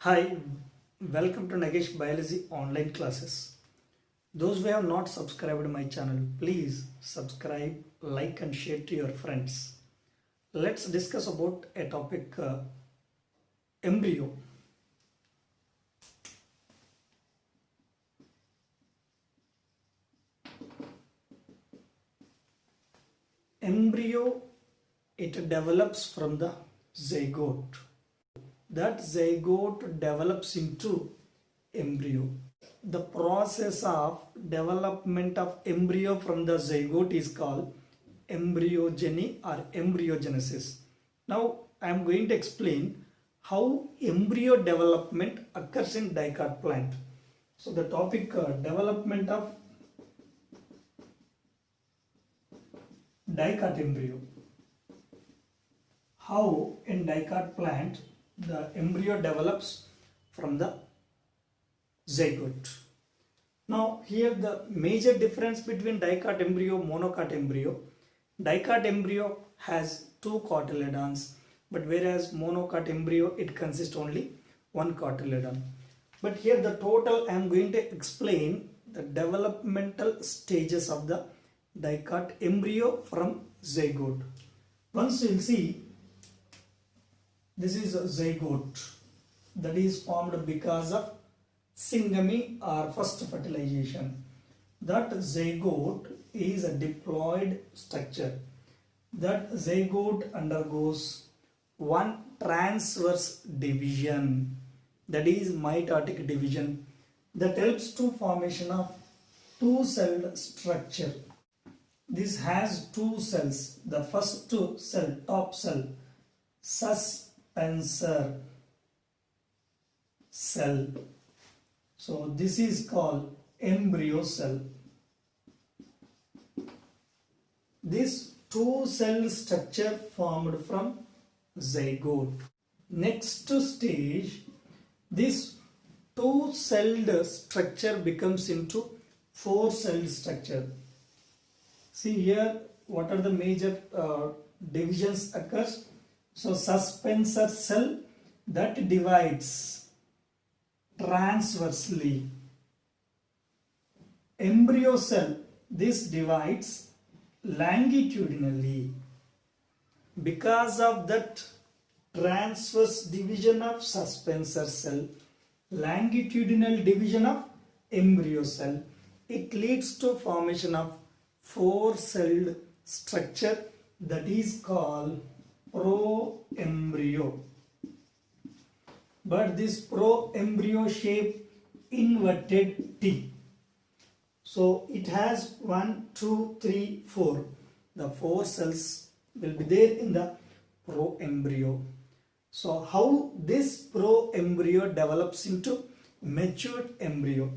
Hi, welcome to Nagesh Biology online classes. Those who have not subscribed my channel, please subscribe, like and share to your friends. Let's discuss about a topic embryo. Embryo, it develops from the zygote. That zygote develops into embryo. The process of development of embryo from the zygote is called embryogeny or embryogenesis. Now I am going to explain how embryo development occurs in dicot plant. So the topic development of dicot embryo. How in dicot plant the embryo develops from the zygote. Now here the major difference between dicot embryo, monocot embryo. Dicot embryo has two cotyledons, but whereas monocot embryo it consists only one cotyledon. But here the total I am going to explain the developmental stages of the dicot embryo from zygote. Once you will see, this is a zygote that is formed because of syngamy or first fertilization. That zygote is a diploid structure. That zygote undergoes one transverse division, that is mitotic division, that helps to formation of two-celled structure. This has two cells. The first cell, top cell, suspensor cell. So this is called embryo cell. This two-cell structure formed from zygote. Next stage, this two-celled structure becomes into four-celled structure. See here, what are the major divisions occurs? So suspensor cell that divides transversely. Embryo cell, this divides longitudinally. Because of that transverse division of suspensor cell, longitudinal division of embryo cell, it leads to formation of four-celled structure that is called proembryo. But this proembryo shape inverted T. So it has 1, 2, 3, 4. The four cells will be there in the proembryo. So how this proembryo develops into matured embryo?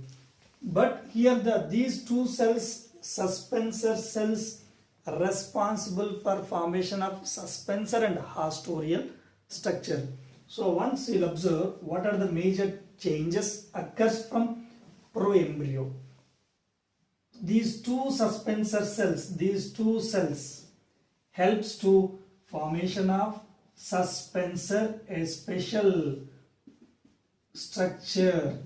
But here these two cells, suspensor cells, are responsible for formation of suspensor and haustorial structure. So once you will observe what are the major changes occurs from proembryo. These two suspensor cells, these two cells helps to formation of suspensor, a special structure.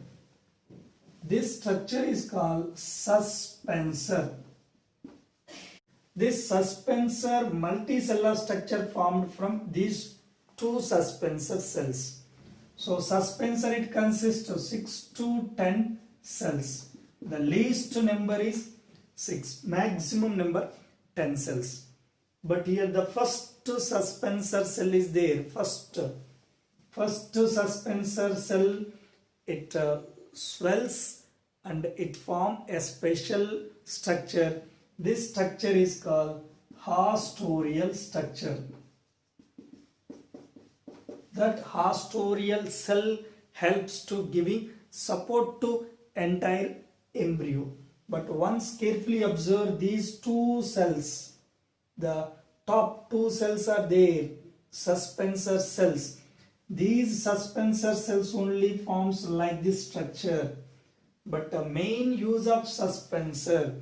This structure is called suspensor. This suspensor multicellular structure formed from these two suspensor cells. So suspensor it consists of 6 to 10 cells. The least number is 6, maximum number 10 cells. But here the first suspensor cell is there. First suspensor cell, it swells and it forms a special structure. This structure is called haustorial structure. That haustorial cell helps to giving support to entire embryo. But once carefully observe these two cells, the top two cells are there, suspensor cells. These suspensor cells only forms like this structure. But the main use of suspensor,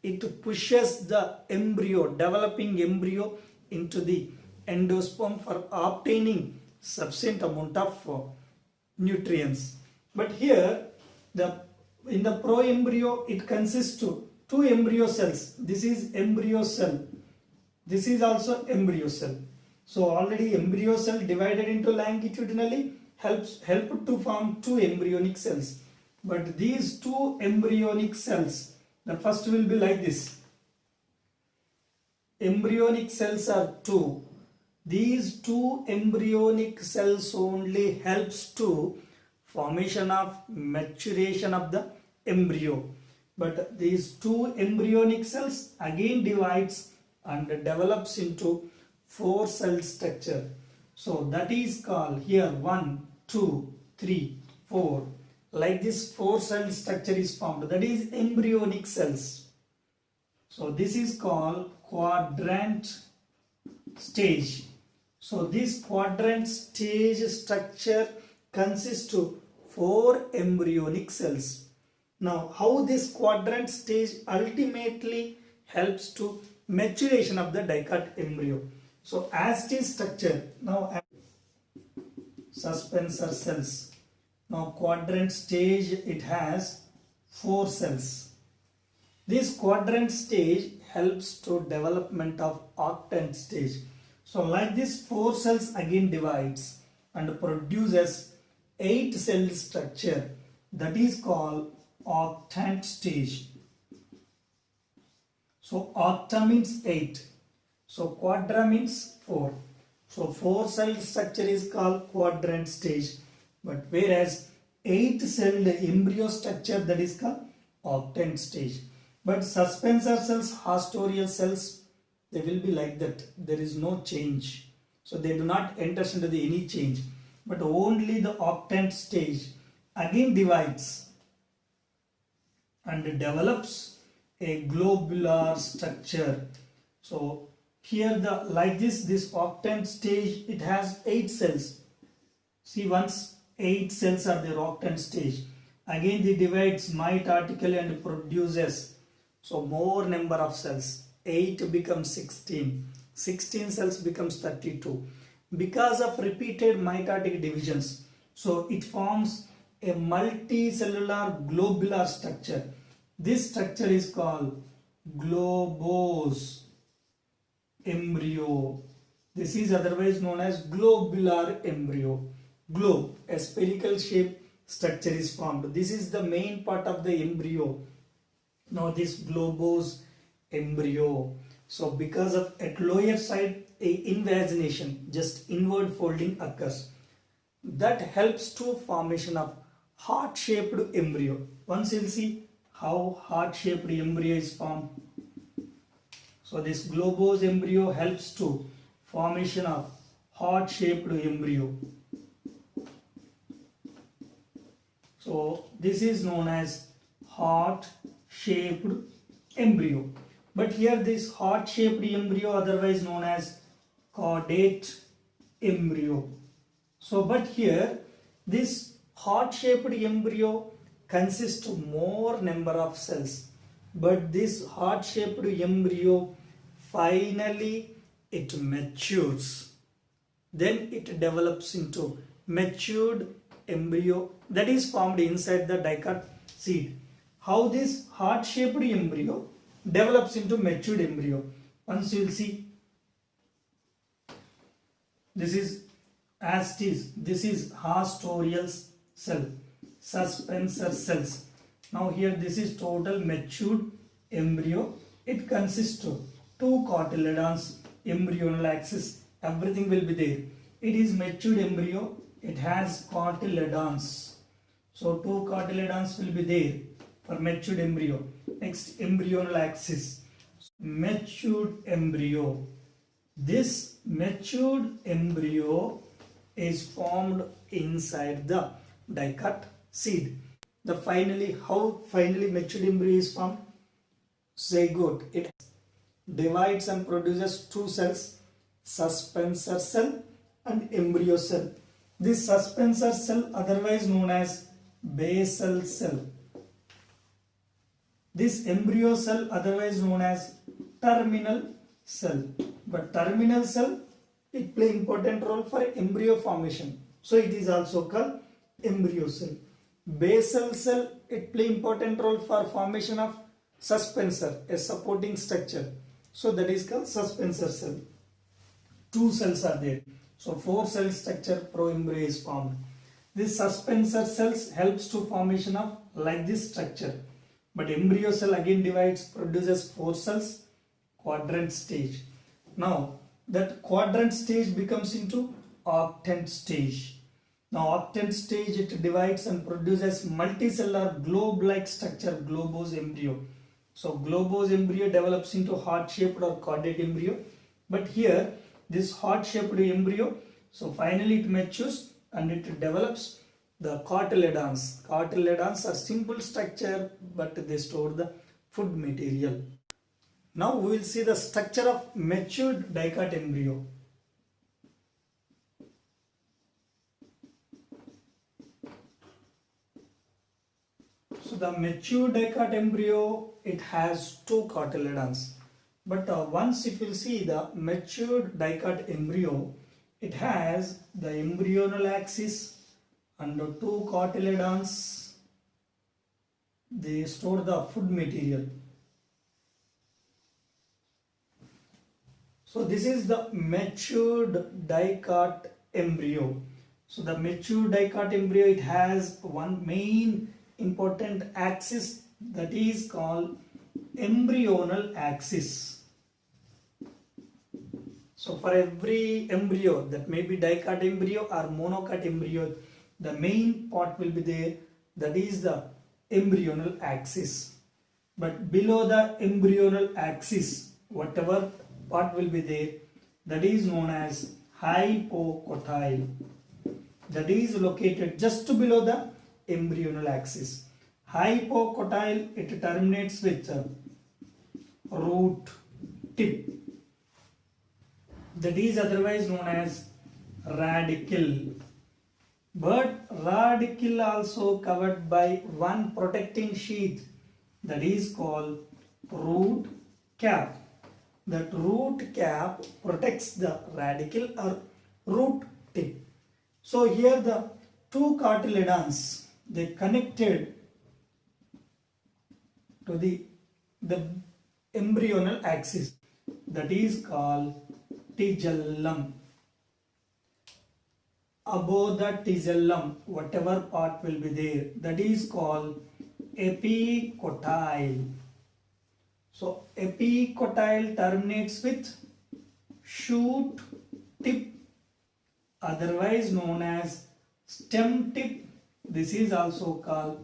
it pushes the embryo, developing embryo into the endosperm for obtaining sufficient amount of nutrients. But here in the pro-embryo it consists to two embryo cells. This is embryo cell. This is also embryo cell. So already embryo cell divided into longitudinally help to form two embryonic cells. But these two embryonic cells, the first will be like this. Embryonic cells are two. These two embryonic cells only helps to formation of maturation of the embryo. But these two embryonic cells again divides and develops into four cell structure. So that is called here 1, 2, 3, 4. Like this four cell structure is formed. That is embryonic cells. So this is called quadrant stage. So this quadrant stage structure consists of four embryonic cells. Now how this quadrant stage ultimately helps to maturation of the dicot embryo. So as it is structure, now suspensor cells. Now quadrant stage it has four cells. This quadrant stage helps to development of octant stage. So like this four cells again divides and produces 8 cell structure, that is called octant stage. So octa means 8. So quadra means 4. So 4 cell structure is called quadrant stage. But whereas 8 celled embryo structure, that is called octant stage. But suspensor cells, haustorial cells, they will be like that. There is no change. So they do not enter into any change. But only the octant stage again divides and develops a globular structure. So here like this octant stage, it has 8 cells. See, once 8 cells are the octant stage, again they divides mitotically and produces so more number of cells. 8 becomes 16, 16 cells becomes 32 because of repeated mitotic divisions. So it forms a multicellular globular structure. This structure is called globose embryo. This is otherwise known as globular embryo. Globe, a spherical shape structure is formed. This is the main part of the embryo. Now this globose embryo. So because of at lower side a invagination, just inward folding occurs. That helps to formation of heart-shaped embryo. Once you'll see how heart-shaped embryo is formed. So this globose embryo helps to formation of heart-shaped embryo. So this is known as heart-shaped embryo. But here this heart-shaped embryo, otherwise known as caudate embryo. So but here this heart-shaped embryo consists of more number of cells. But this heart-shaped embryo finally it matures. Then it develops into matured embryo that is formed inside the dicot seed. How this heart-shaped embryo develops into matured embryo? Once you will see, this is as it is. This is haustorial cell, suspensor cells. Now here this is total matured embryo. It consists of 2 cotyledons, embryonal axis, everything will be there. It is matured embryo. It has cotyledons. So 2 cotyledons will be there for matured embryo. Next, embryonal axis. Matured embryo. This matured embryo is formed inside the dicot seed. How finally matured embryo is formed? Zygote. It divides and produces 2 cells, suspensor cell and embryo cell. This suspensor cell, otherwise known as basal cell. This embryo cell, otherwise known as terminal cell. But terminal cell, it plays important role for embryo formation. So it is also called embryo cell. Basal cell, it play important role for formation of suspensor, a supporting structure. So that is called suspensor cell. Two cells are there. So four cell structure pro-embryo is formed. This suspensor cells helps to formation of like this structure. But embryo cell again divides, produces four cells, quadrant stage. Now that quadrant stage becomes into octant stage. Now octant stage, it divides and produces multicellular globe-like structure, globose embryo. So globose embryo develops into heart-shaped or chordate embryo. But here this heart-shaped embryo, so finally it matures and it develops the cotyledons. Cotyledons are simple structure but they store the food material. Now we will see the structure of matured dicot embryo. So the mature dicot embryo, it has two cotyledons. But once if you see the matured dicot embryo, it has the embryonal axis and the two cotyledons. They store the food material. So this is the matured dicot embryo. So the matured dicot embryo, it has one main important axis that is called embryonal axis. So for every embryo, that may be dicot embryo or monocot embryo, the main part will be there, that is the embryonal axis. But below the embryonal axis, whatever part will be there, that is known as hypocotyle. That is located just below the embryonal axis. Hypocotyle, it terminates with root tip. That is otherwise known as radicle. But radicle also covered by one protecting sheath, that is called root cap. That root cap protects the radicle or root tip. So here the two cotyledons, they connected to the embryonal axis, that is called tigellum. Above the tigellum, whatever part will be there, that is called epicotyle. So epicotyle terminates with shoot tip, otherwise known as stem tip. This is also called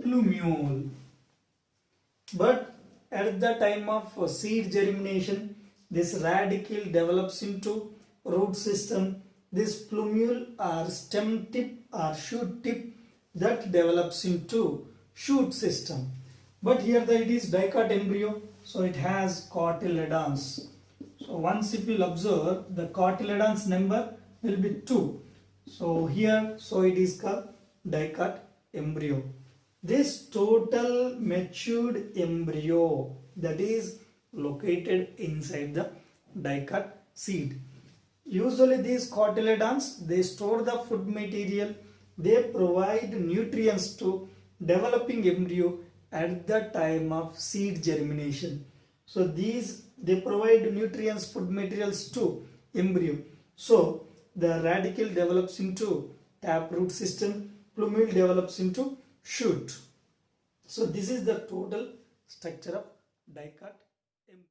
plumule. But at the time of seed germination, this radicle develops into root system. This plumule or stem tip or shoot tip, that develops into shoot system. But here it is dicot embryo, so it has cotyledons. So once if you will observe, the cotyledons number will be 2. So here, so it is called dicot embryo. This total matured embryo, that is located inside the dicot seed. Usually these cotyledons, they store the food material, they provide nutrients to developing embryo at the time of seed germination. So these, they provide nutrients, food materials to embryo. So the radicle develops into taproot system, plumule develops into shoot. So this is the total structure of dicot embryo.